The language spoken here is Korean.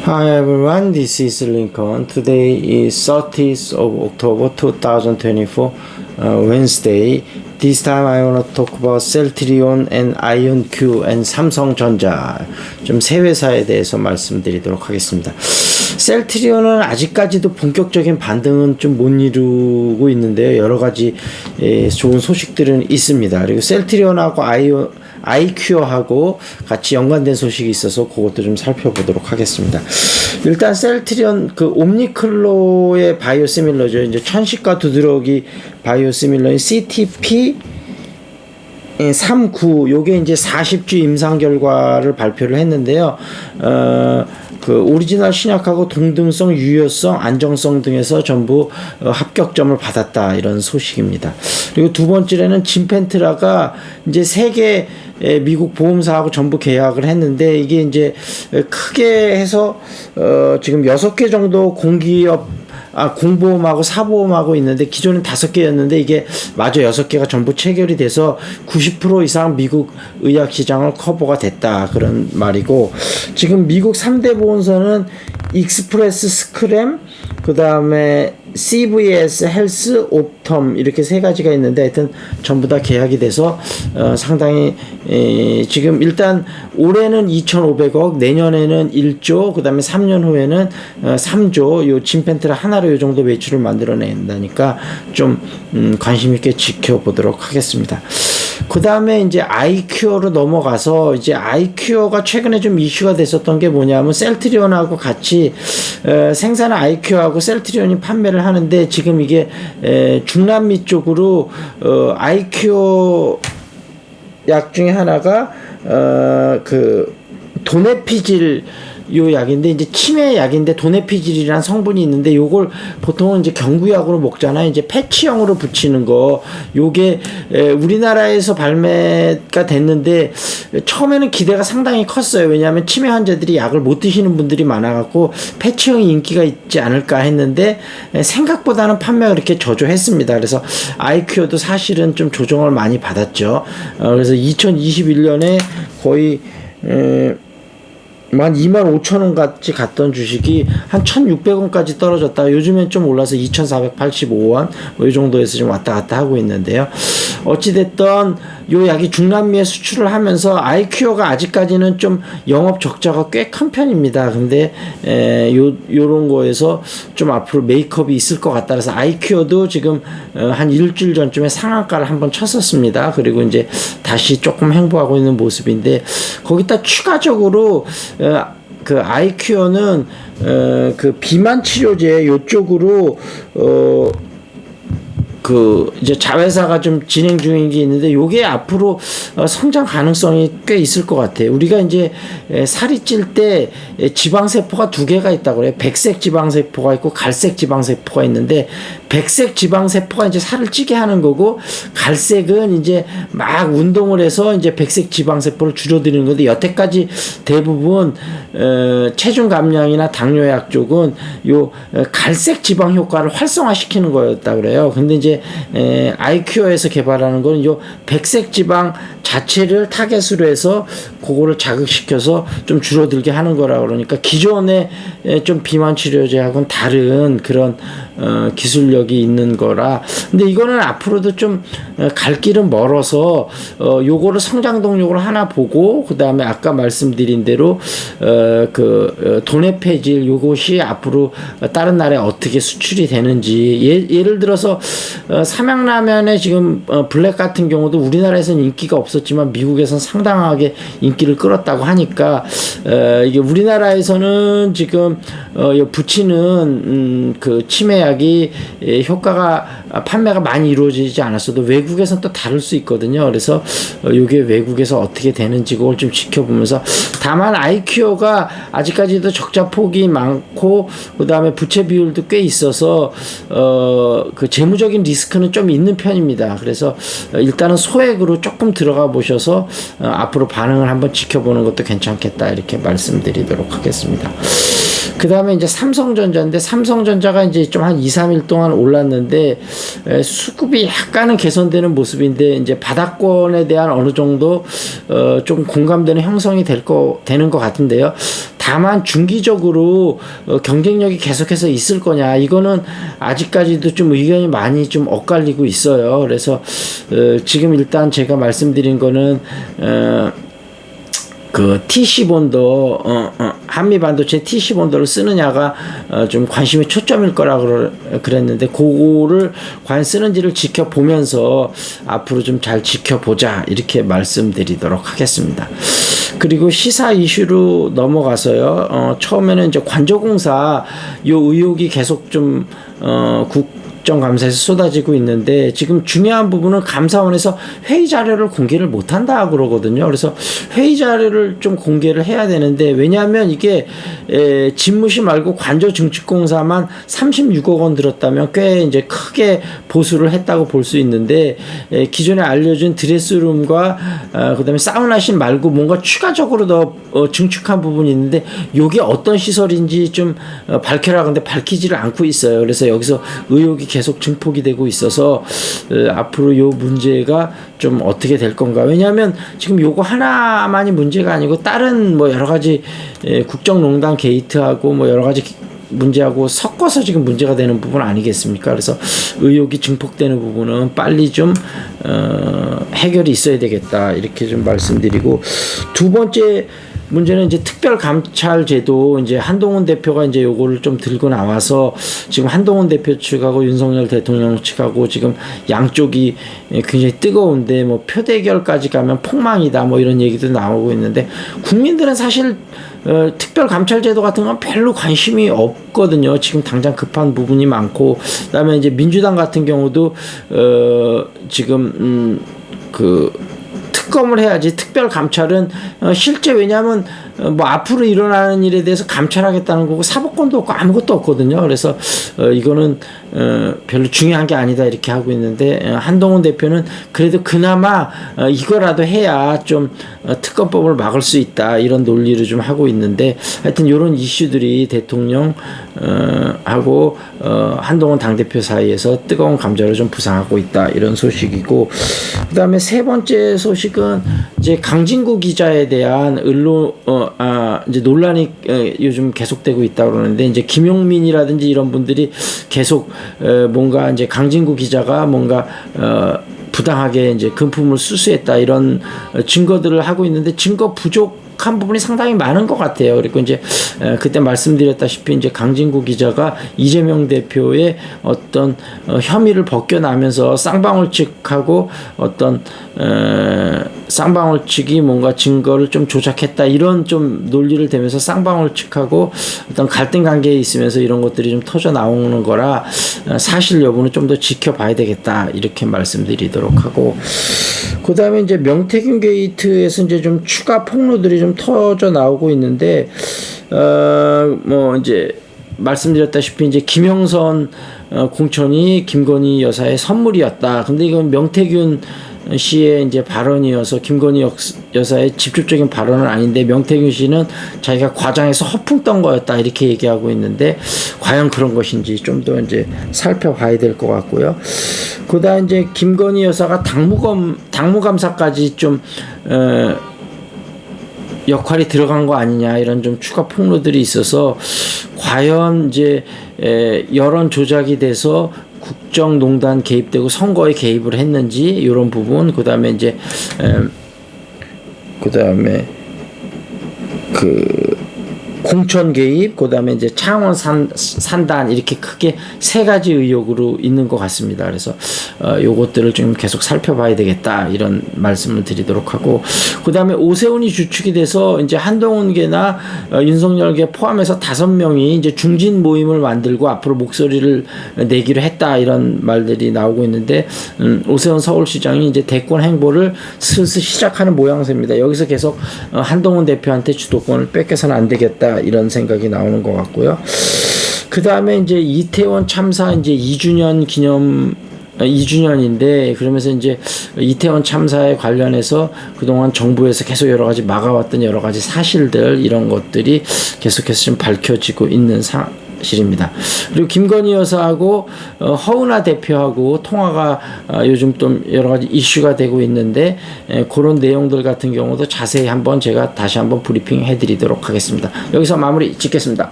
Hi everyone, this is Lincoln. Today is 30th of October 2024, Wednesday. This time I want to talk about Celltrion and IonQ and 삼성전자. 좀 세 회사에 대해서 말씀드리도록 하겠습니다. 셀트리온은 아직까지도 본격적인 반등은 좀 못 이루고 있는데요. 여러 가지 좋은 소식들은 있습니다. 그리고 셀트리온하고 IQ하고 같이 연관된 소식이 있어서 그것도 좀 살펴보도록 하겠습니다. 일단 셀트리온 그 옴니클로의 바이오시밀러죠. 이제 천식과 두드러기 바이오시밀러인 CTP 39 요게 이제 40주 임상 결과를 발표를 했는데요. 그 오리지널 신약하고 동등성, 유효성, 안정성 등에서 전부 합격점을 받았다 이런 소식입니다. 그리고 두 번째는 진펜트라가 이제 세계 미국 보험사하고 전부 계약을 했는데 이게 이제 크게 해서 지금 6개 정도 공보험하고 사보험하고 있는데 기존엔 5개였는데 이게 마저 6개가 전부 체결이 돼서 90% 이상 미국 의학 시장을 커버가 됐다 그런 말이고, 지금 미국 3대 보험사는 익스프레스 스크램, 그 다음에 CVS 헬스 옵텀 이렇게 세 가지가 있는데 하여튼 전부 다 계약이 돼서 상당히 지금 일단 올해는 2,500억, 내년에는 1조, 그 다음에 3년 후에는 3조, 요 진펜트라 하나로 요 정도 매출을 만들어낸다니까 좀 관심 있게 지켜보도록 하겠습니다. 그 다음에 이제 아이큐어로 넘어가서, 이제 아이큐어가 최근에 좀 이슈가 됐었던 게 뭐냐면 셀트리온하고 같이 생산한 아이큐어하고 셀트리온이 판매를 하는데, 지금 이게 중남미 쪽으로 아이큐어 약 중에 하나가 그 도네피질 요 약인데, 이제 치매 약인데 도네피질이라는 성분이 있는데 요걸 보통은 이제 경구약으로 먹잖아요. 이제 패치형으로 붙이는 거, 요게 우리나라에서 발매가 됐는데 처음에는 기대가 상당히 컸어요. 왜냐하면 치매 환자들이 약을 못 드시는 분들이 많아갖고 패치형이 인기가 있지 않을까 했는데 생각보다는 판매가 그렇게 저조했습니다. 그래서 아이큐어도 사실은 좀 조정을 많이 받았죠. 그래서 2021년에 거의 25,000원 같이 갔던 주식이 한 1,600원까지 떨어졌다가 요즘엔 좀 올라서 2,485원 뭐 이 정도에서 좀 왔다 갔다 하고 있는데요. 어찌됐든 요 약이 중남미에 수출을 하면서 아이큐어가 아직까지는 좀 영업 적자가 꽤 큰 편입니다. 근데 요런 거에서 좀 앞으로 메이크업이 있을 것 같다. 그래서 아이큐어도 지금 한 일주일 전쯤에 상한가를 한번 쳤었습니다. 그리고 이제 다시 조금 횡보하고 있는 모습인데, 거기다 추가적으로 그 아이큐어는 그 비만 치료제 요쪽으로 그 이제 자회사가 좀 진행 중인 게 있는데 요게 앞으로 성장 가능성이 꽤 있을 것 같아요. 우리가 이제 살이 찔 때 지방세포가 두 개가 있다고 그래요. 백색 지방세포가 있고 갈색 지방세포가 있는데, 백색 지방세포가 이제 살을 찌게 하는 거고, 갈색은 이제 막 운동을 해서 이제 백색 지방세포를 줄여드리는 건데, 여태까지 대부분 체중 감량이나 당뇨약 쪽은 요 갈색 지방 효과를 활성화시키는 거였다 그래요. 근데 이제 아이큐어에서 개발하는 거는 요 백색 지방 자체를 타겟으로 해서 그거를 자극시켜서 좀 줄어들게 하는 거라 그러니까 기존의 좀 비만 치료제하고는 다른 그런 기술력이 있는 거라. 근데 이거는 앞으로도 좀 갈 길은 멀어서 요거를 성장 동력으로 하나 보고, 그 다음에 아까 말씀드린 대로 그 도네페질 요것이 앞으로 다른 나라에 어떻게 수출이 되는지, 예를 들어서 삼양라면의 지금 블랙 같은 경우도 우리나라에서는 인기가 없었지만 미국에서는 상당하게 인기를 끌었다고 하니까 이게 우리나라에서는 지금 붙이는 그 치매약이 효과가 판매가 많이 이루어지지 않았어도 외국에서는 또 다를 수 있거든요. 그래서 이게 외국에서 어떻게 되는지 그걸 좀 지켜보면서, 다만 아이큐어가 아직까지도 적자 폭이 많고 그 다음에 부채 비율도 꽤 있어서 그 재무적인 리스크는 좀 있는 편입니다. 그래서 일단은 소액으로 조금 들어가 보셔서 앞으로 반응을 한번 지켜보는 것도 괜찮겠다 이렇게 말씀드리도록 하겠습니다. 그 다음에 이제 삼성전자인데, 삼성전자가 이제 좀 한 2, 3일 동안 올랐는데 수급이 약간은 개선되는 모습인데, 이제 바닥권에 대한 어느 정도 좀 공감되는 형성이 되는 것 같은데요. 다만 중기적으로 경쟁력이 계속해서 있을 거냐, 이거는 아직까지도 좀 의견이 많이 좀 엇갈리고 있어요. 그래서 지금 일단 제가 말씀드린 거는 그 TC 본더, 한미 반도체 TC 본더를 쓰느냐가 좀 관심의 초점일 거라고 그랬는데, 그거를 과연 쓰는지를 지켜보면서 앞으로 좀 잘 지켜보자, 이렇게 말씀드리도록 하겠습니다. 그리고 시사 이슈로 넘어가서요. 처음에는 이제 관저공사 요 의혹이 계속 좀 국정감사에서 쏟아지고 있는데, 지금 중요한 부분은 감사원에서 회의 자료를 공개를 못한다 그러거든요. 그래서 회의 자료를 좀 공개를 해야 되는데, 왜냐하면 이게 집무실 말고 관저 증축공사만 36억 원 들었다면 꽤 이제 크게 보수를 했다고 볼 수 있는데, 기존에 알려준 드레스룸과 그다음에 사우나실 말고 뭔가 추가적으로 더 증축한 부분이 있는데, 요게 어떤 시설인지 좀 밝혀라. 근데 밝히지를 않고 있어요. 그래서 여기서 의혹이 계속 증폭이 되고 있어서 앞으로 요 문제가 좀 어떻게 될 건가. 왜냐하면 지금 요거 하나만이 문제가 아니고 다른 뭐 여러 가지 국정농단 게이트하고 뭐 여러 가지 문제하고 섞어서 지금 문제가 되는 부분 아니겠습니까? 그래서 의혹이 증폭되는 부분은 빨리 좀 해결이 있어야 되겠다, 이렇게 좀 말씀드리고, 두 번째 문제는 이제 특별감찰제도, 이제 한동훈 대표가 이제 요거를 좀 들고 나와서 지금 한동훈 대표 측하고 윤석열 대통령 측하고 지금 양쪽이 굉장히 뜨거운데, 뭐 표대결까지 가면 폭망이다, 뭐 이런 얘기도 나오고 있는데, 국민들은 사실 특별감찰제도 같은 건 별로 관심이 없거든요. 지금 당장 급한 부분이 많고, 그다음에 이제 민주당 같은 경우도 지금 특검을 해야지, 특별 감찰은 실제, 왜냐하면 뭐 앞으로 일어나는 일에 대해서 감찰하겠다는 거고 사법권도 없고 아무것도 없거든요. 그래서 이거는 별로 중요한 게 아니다, 이렇게 하고 있는데, 한동훈 대표는 그래도 그나마 이거라도 해야 좀 특검법을 막을 수 있다, 이런 논리를 좀 하고 있는데, 하여튼 이런 이슈들이 대통령 하고 한동훈 당대표 사이에서 뜨거운 감자를 좀 부상하고 있다, 이런 소식이고, 그 다음에 세 번째 소식은 이제 강진구 기자에 대한 이제 논란이 요즘 계속되고 있다고 그러는데, 이제 김용민이라든지 이런 분들이 계속 뭔가 이제 강진구 기자가 뭔가 부당하게 이제 금품을 수수했다, 이런 증거들을 하고 있는데, 증거 부족한 부분이 상당히 많은 것 같아요. 그리고 이제 그때 말씀드렸다시피 이제 강진구 기자가 이재명 대표의 어떤 혐의를 벗겨나면서 쌍방울 측하고 어떤 쌍방울 측이 뭔가 증거를 좀 조작했다, 이런 좀 논리를 대면서 쌍방울 측하고 어떤 갈등 관계에 있으면서 이런 것들이 좀 터져 나오는 거라, 사실 여부는 좀 더 지켜봐야 되겠다, 이렇게 말씀드리도록 하고, 그 다음에 이제 명태균 게이트에서 이제 좀 추가 폭로들이 좀 터져 나오고 있는데, 뭐 이제 말씀드렸다시피 이제 김영선 공천이 김건희 여사의 선물이었다. 근데 이건 명태균 씨의 이제 발언이어서 김건희 여사의 직접적인 발언은 아닌데, 명태균 씨는 자기가 과장해서 허풍 떤 거였다, 이렇게 얘기하고 있는데, 과연 그런 것인지 좀 더 이제 살펴봐야 될 것 같고요. 그다음 이제 김건희 여사가 당무감사까지 좀 역할이 들어간 거 아니냐, 이런 좀 추가 폭로들이 있어서, 과연 이제 여론 조작이 돼서 국정농단 개입되고 선거에 개입을 했는지, 이런 부분, 그다음에 이제 그다음에 공천 개입, 그다음에 이제 창원 산단, 이렇게 크게 세 가지 의혹으로 있는 것 같습니다. 그래서 요것들을 좀 계속 살펴봐야 되겠다, 이런 말씀을 드리도록 하고, 그다음에 오세훈이 주축이 돼서 이제 한동훈계나 윤석열계 포함해서 5명이 이제 중진 모임을 만들고 앞으로 목소리를 내기로 했다, 이런 말들이 나오고 있는데, 오세훈 서울시장이 이제 대권 행보를 슬슬 시작하는 모양새입니다. 여기서 계속 한동훈 대표한테 주도권을 뺏겨서는 안 되겠다, 이런 생각이 나오는 것 같고요. 그 다음에 이제 이태원 참사 이제 2주년인데, 그러면서 이제 이태원 참사에 관련해서 그동안 정부에서 계속 여러 가지 막아왔던 여러 가지 사실들, 이런 것들이 계속해서 좀 밝혀지고 있는 사실입니다. 그리고 김건희 여사하고 허은하 대표하고 통화가 요즘 좀 여러 가지 이슈가 되고 있는데 그런 내용들 같은 경우도 자세히 한번 제가 다시 한번 브리핑 해드리도록 하겠습니다. 여기서 마무리 짓겠습니다.